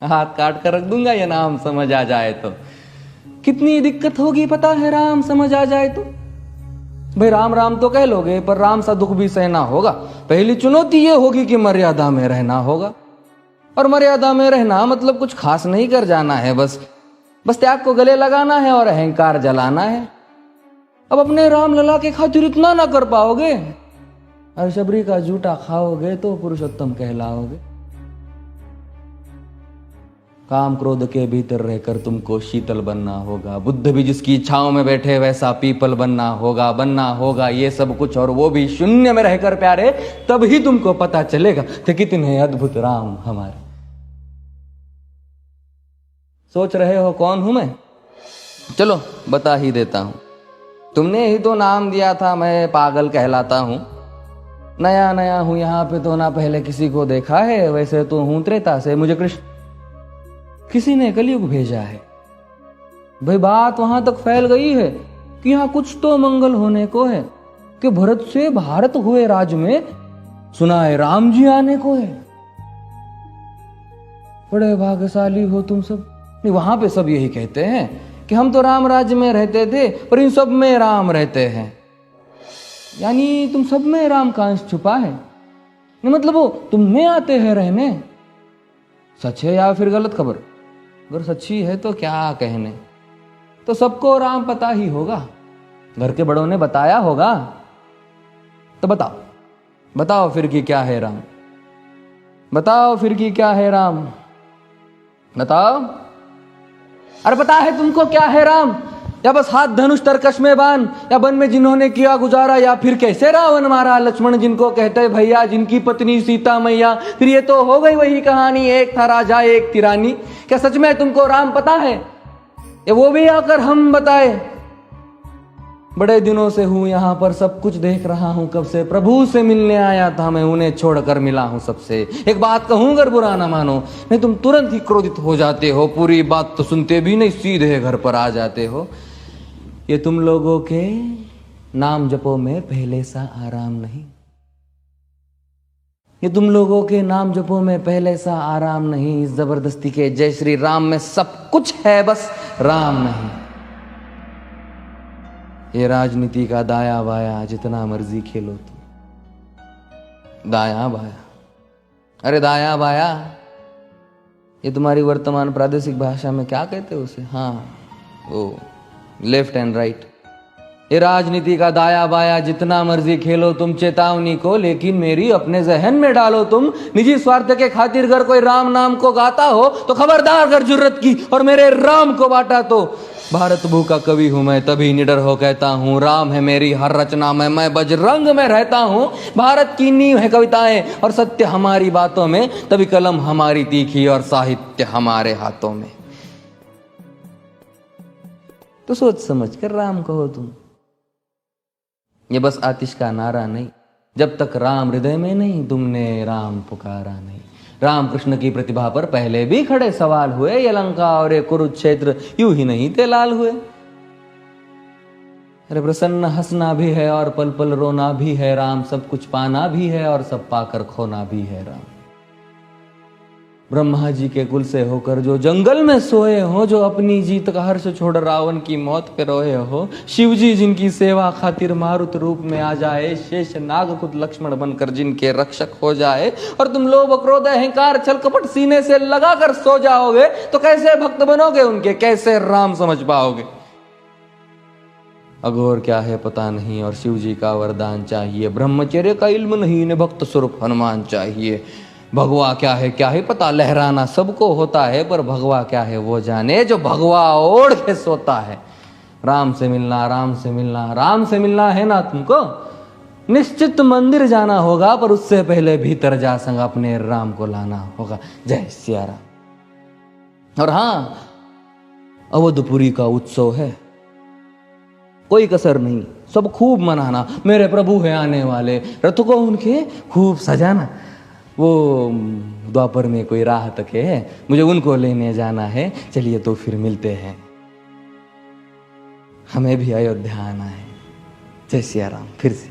हाथ काट कर रख दूंगा ये नाम समझ आ जाए तो। कितनी दिक्कत होगी पता है राम समझ आ जाए तो। भाई राम राम तो कह लोगे पर राम सा दुख भी सहना होगा। पहली चुनौती ये होगी कि मर्यादा में रहना होगा। और मर्यादा में रहना मतलब कुछ खास नहीं कर जाना है, बस त्याग को गले लगाना है और अहंकार जलाना है। अब अपने राम लला के खातिर इतना ना कर पाओगे और शबरी का जूठा खाओगे तो पुरुषोत्तम कहलाओगे। काम क्रोध के भीतर रहकर तुमको शीतल बनना होगा। बुद्ध भी जिसकी इच्छाओं में बैठे वैसा पीपल बनना होगा ये सब कुछ, और वो भी शून्य में रहकर प्यारे। तब ही तुमको पता चलेगा कि कितने अद्भुत राम हमारे। सोच रहे हो कौन हूं मैं? चलो बता ही देता हूं। तुमने ही तो नाम दिया था मैं पागल कहलाता हूं। नया नया हूं यहाँ पे तो ना पहले किसी को देखा है। वैसे तो हूं त्रेता से, मुझे कृष्ण किसी ने कलयुग भेजा है। भाई बात वहां तक फैल गई है कि यहाँ कुछ तो मंगल होने को है कि भरत से भारत हुए राज में सुना है राम जी आने को है। बड़े भाग्यशाली हो तुम सब। नहीं, वहां पे सब यही कहते हैं कि हम तो राम राज्य में रहते थे पर इन सब में राम रहते हैं। यानी तुम सब में राम का अंश छुपा है। नहीं मतलब वो तुम में आते हैं रहने। सच है या फिर गलत खबर? अगर सच्ची है तो क्या कहने। तो सबको राम पता ही होगा, घर के बड़ों ने बताया होगा। तो बताओ फिर कि क्या है राम। बताओ फिर कि क्या है राम। बताओ। अरे पता है तुमको क्या है राम? या बस हाथ धनुष तरकश में बांध, या वन में जिन्होंने किया गुजारा, या फिर कैसे रावण मारा लक्ष्मण जिनको कहते भैया, जिनकी पत्नी सीता मैया। फिर ये तो हो गई वही कहानी, एक था राजा एक थी रानी। क्या सच में तुमको राम पता है? या वो भी आकर हम बताए? बड़े दिनों से हूं यहां पर, सब कुछ देख रहा हूं कब से। प्रभु से मिलने आया था मैं, उन्हें छोड़कर मिला हूं सबसे। एक बात कहूं अगर बुरा ना मानो, नहीं तुम तुरंत ही क्रोधित हो जाते हो। पूरी बात तो सुनते भी नहीं, सीधे घर पर आ जाते हो। ये तुम लोगों के नाम जपो में पहले सा आराम नहीं। ये तुम लोगों के नाम जपो में पहले सा आराम नहीं। इस जबरदस्ती के जय श्री राम में सब कुछ है, बस राम नहीं। ये राजनीति का दाया बाया जितना मर्जी खेलो तुम। दाया बाया, अरे दाया बाया ये तुम्हारी वर्तमान प्रादेशिक भाषा में क्या कहते हो उसे? हाँ वो लेफ्ट एंड राइट। ये राजनीति का दाया बाया जितना मर्जी खेलो तुम चेतावनी को, लेकिन मेरी अपने जहन में डालो तुम। निजी स्वार्थ के खातिर अगर कोई राम नाम को गाता हो तो खबरदार अगर जुर्रत की और मेरे राम को बांटा तो। भारत भू का कवि हूं मैं, तभी निडर हो कहता हूं राम है मेरी हर रचना में। मैं बजरंग में रहता हूं। भारत की नींव है कविताएं और सत्य हमारी बातों में, तभी कलम हमारी तीखी और साहित्य हमारे हाथों में। तो सोच समझ कर राम कहो तुम। ये बस आतिश का नारा नहीं, जब तक राम हृदय में नहीं तुमने राम पुकारा नहीं। राम कृष्ण की प्रतिभा पर पहले भी खड़े सवाल हुए। ये लंका और ये कुरुक्षेत्र यूं ही नहीं थे लाल हुए। अरे प्रसन्न हंसना भी है और पल पल रोना भी है राम। सब कुछ पाना भी है और सब पाकर खोना भी है राम। ब्रह्मा जी के कुल से होकर जो जंगल में सोए हो, जो अपनी जीत का हर्ष छोड़ रावण की मौत पे रोए हो। शिव जी जिनकी सेवा खातिर मारुत रूप में आ जाए। शेष नाग खुद लक्ष्मण बनकर जिनके रक्षक हो जाए। और तुम लोभ क्रोध अहंकार छल कपट सीने से लगा कर सो जाओगे तो कैसे भक्त बनोगे उनके, कैसे राम समझ पाओगे? अघोर क्या है पता नहीं और शिव जी का वरदान चाहिए। ब्रह्मचर्य का इल्म नहीं, इन्हें भक्त स्वरूप हनुमान चाहिए। भगवा क्या है पता, लहराना सबको होता है पर भगवा क्या है वो जाने जो भगवा ओढ़ के सोता है। राम से मिलना, राम से मिलना, राम से मिलना है ना तुमको? निश्चित मंदिर जाना होगा पर उससे पहले भीतर जा संग अपने राम को लाना होगा। जय सिया राम। और हाँ, अवधपुरी का उत्सव है, कोई कसर नहीं, सब खूब मनाना। मेरे प्रभु है आने वाले, रथ को उनके खूब सजाना। वो द्वापर में कोई राह तक है, मुझे उनको लेने जाना है। चलिए तो फिर मिलते हैं, हमें भी अयोध्या आना है। जय सिया राम। फिर से